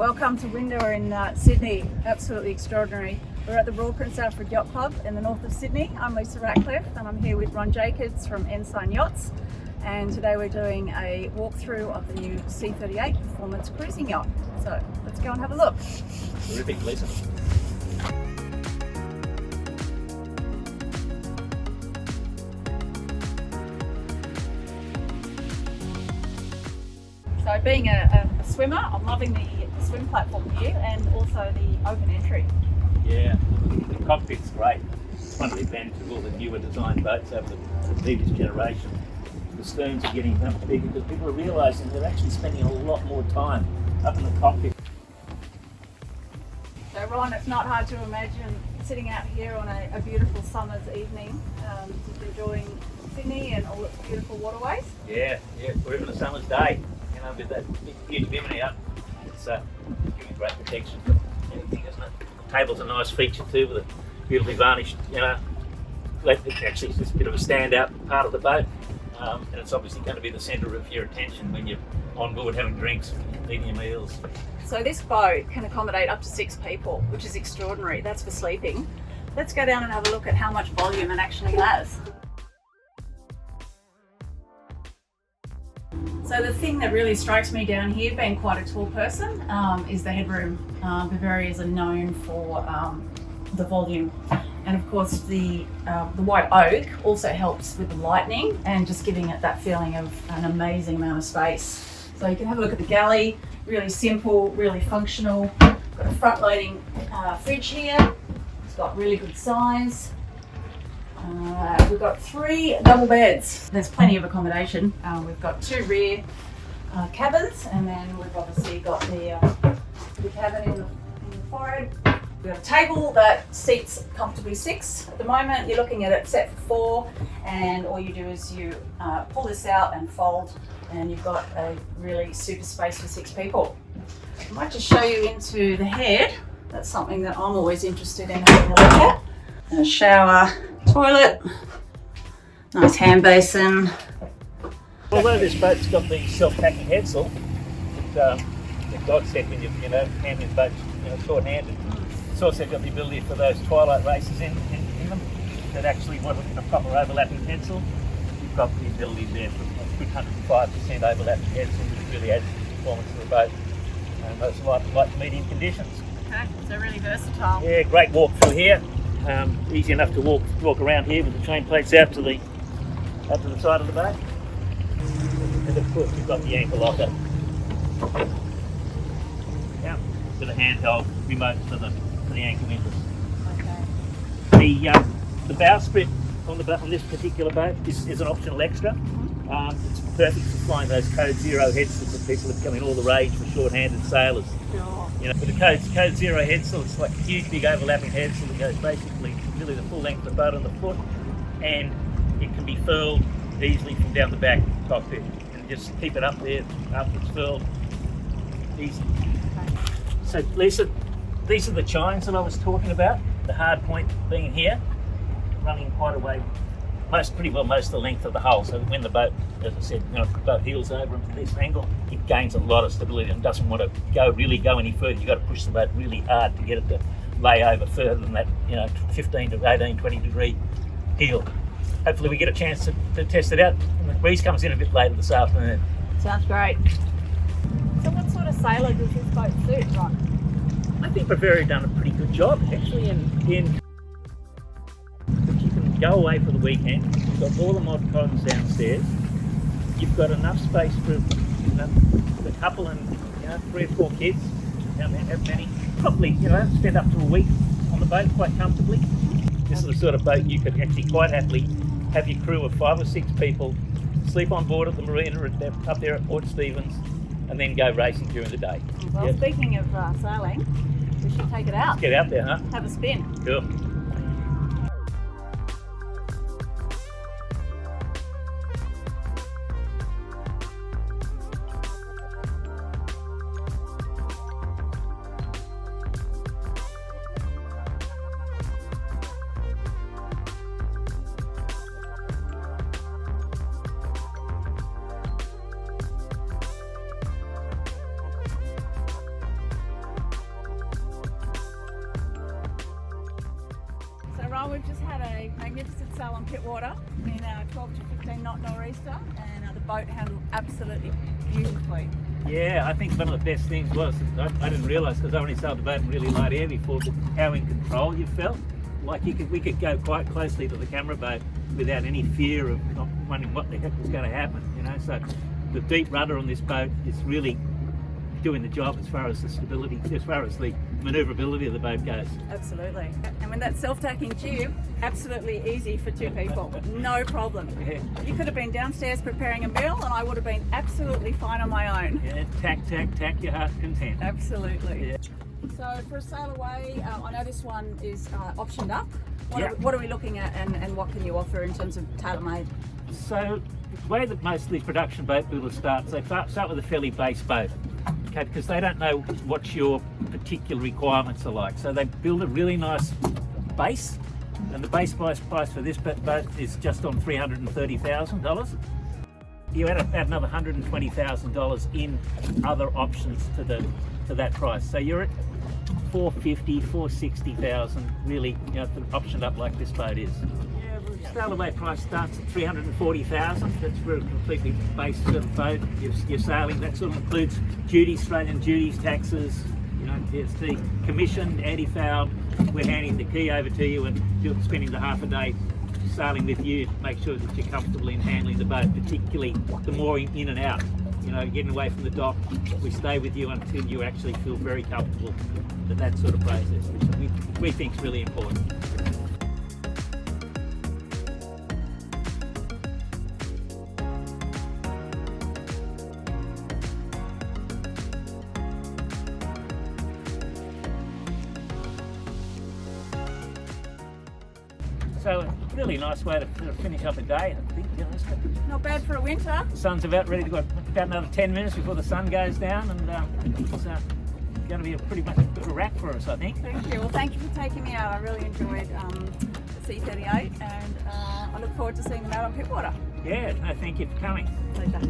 Welcome to Windsor in Sydney. Absolutely extraordinary. We're at the Royal Prince Alfred Yacht Club in the north of Sydney. I'm Lisa Ratcliff and I'm here with Ron Jacobs from Ensign Yachts, and today we're doing a walkthrough of the new C38 performance cruising yacht. So let's go and have a look. Terrific, Lisa. So being a swimmer, I'm loving the swim platform here and also the open entry. Yeah, the cockpit's great. It's one of the advantages of all the newer design boats over the previous generation. The sterns are getting much bigger because people are realising they're actually spending a lot more time up in the cockpit. So Ron, it's not hard to imagine sitting out here on a beautiful summer's evening, just enjoying Sydney and all its beautiful waterways. Yeah, or even a summer's day, you know, with that big, huge bimini up. It's giving great protection for anything, isn't it? The table's a nice feature too, with a beautifully varnished, you know, actually it's just a bit of a standout part of the boat. And it's obviously going to be the centre of your attention when you're on board having drinks, eating your meals. So this boat can accommodate up to 6 people, which is extraordinary. That's for sleeping. Let's go down and have a look at how much volume it actually has. So the thing that really strikes me down here, being quite a tall person, is the headroom. Bavarias are known for the volume. And of course the white oak also helps with the lighting and just giving it that feeling of an amazing amount of space. So you can have a look at the galley, really simple, really functional. Got a front loading fridge here. It's got really good size. We've got 3 double beds. There's plenty of accommodation. We've got 2 rear cabins, and then we've obviously got the cabin in the forward. We've got a table that seats comfortably 6. At the moment, you're looking at it set for 4, and all you do is you pull this out and fold, and you've got a really super space for 6 people. I might just show you into the head. That's something that I'm always interested in having a look at. A shower, toilet, nice hand basin. Although this boat's got the self-packing headsail, it's a godsend when you're handling boats short-handed. It's also got the ability for those twilight races in them that actually want a proper overlapping headsail. You've got the ability there for a good 105% overlapping headsail, which really adds to the performance of the boat in those light to medium conditions. Okay, so really versatile. Yeah, great walk through here. Easy enough to walk around here with the chain plates out to the side of the boat. And of course you've got the anchor locker. Yeah, with a handheld remote for the anchor windlass. Okay. The bowsprit on this particular boat is an optional extra. It's perfect for flying those code 0 headsets that people are becoming all the rage for short-handed sailors. Sure. You know, with the code 0 headsail, it's like a huge big overlapping headsail that goes basically really the full length of the boat on the foot, and it can be furled easily from down the back cockpit, and just keep it up there after it's furled. Easy. Okay. So Lisa, these are the chines that I was talking about. The hard point being here, running quite away, pretty well most of the length of the hull. So when the boat, as I said, the boat heels over into this angle, it gains a lot of stability and doesn't want to really go any further. You've got to push the boat really hard to get it to lay over further than that, 15 to 18, 20 degree heel. Hopefully we get a chance to test it out. And the breeze comes in a bit later this afternoon. Sounds great. So what sort of sailor does this boat suit, Ron? I think Bavaria done a pretty good job actually in that you can go away for the weekend. You've got all the mod cons downstairs. You've got enough space for a couple and 3 or 4 kids. How many? Probably spend up to a week on the boat quite comfortably. This is the sort of boat you could actually quite happily have your crew of 5 or 6 people sleep on board at the marina up there at Port Stephens, and then go racing during the day. Well, Speaking of sailing, we should take it out. Let's get out there, huh? Have a spin. Cool. Well, we've just had a magnificent sail on Pittwater in our 12 to 15 knot nor'easter, and the boat handled absolutely beautifully. Yeah, I think one of the best things was, I didn't realise because I only sailed the boat in really light air before, but how in control you felt. Like we could go quite closely to the camera boat without any fear of not wondering what the heck was going to happen, you know. So the deep rudder on this boat is really doing the job as far as the stability, as far as the manoeuvrability of the boat goes. Absolutely. And with that self-tacking tube, absolutely easy for two people, no problem. Yeah. You could have been downstairs preparing a meal and I would have been absolutely fine on my own. Yeah, tack, your heart's content. Absolutely. Yeah. So for a sail away, I know this one is optioned up. Yeah. What are we looking at, and what can you offer in terms of tailor-made? So the way that most of these production boat builders start, they start with a fairly base boat, okay, because they don't know what your particular requirements are like. So they build a really nice base, and the base price for this boat is just on $330,000. You add another $120,000 in other options to that price. So you're at $450,000, $460,000 really, you know, for optioned up like this boat is. Yeah, the sail away price starts at $340,000. That's for a completely base sort of boat. You're sailing, that sort of includes duties, Australian duties, taxes, you know, GST, commission, anti-foul. We're handing the key over to you and you're spending the half a day sailing with you to make sure that you're comfortable in handling the boat, particularly the mooring in and out. You know, getting away from the dock, we stay with you until you actually feel very comfortable with that sort of process, which we think is really important. So a really nice way to finish up a day, I think, to be honest. Not bad for a winter. The sun's about ready to go, about another 10 minutes before the sun goes down, and it's going to be a pretty much a wrap for us, I think. Thank you. Well, thank you for taking me out. I really enjoyed the C38, and I look forward to seeing them out on Pittwater. Yeah, no, thank you for coming. Pleasure.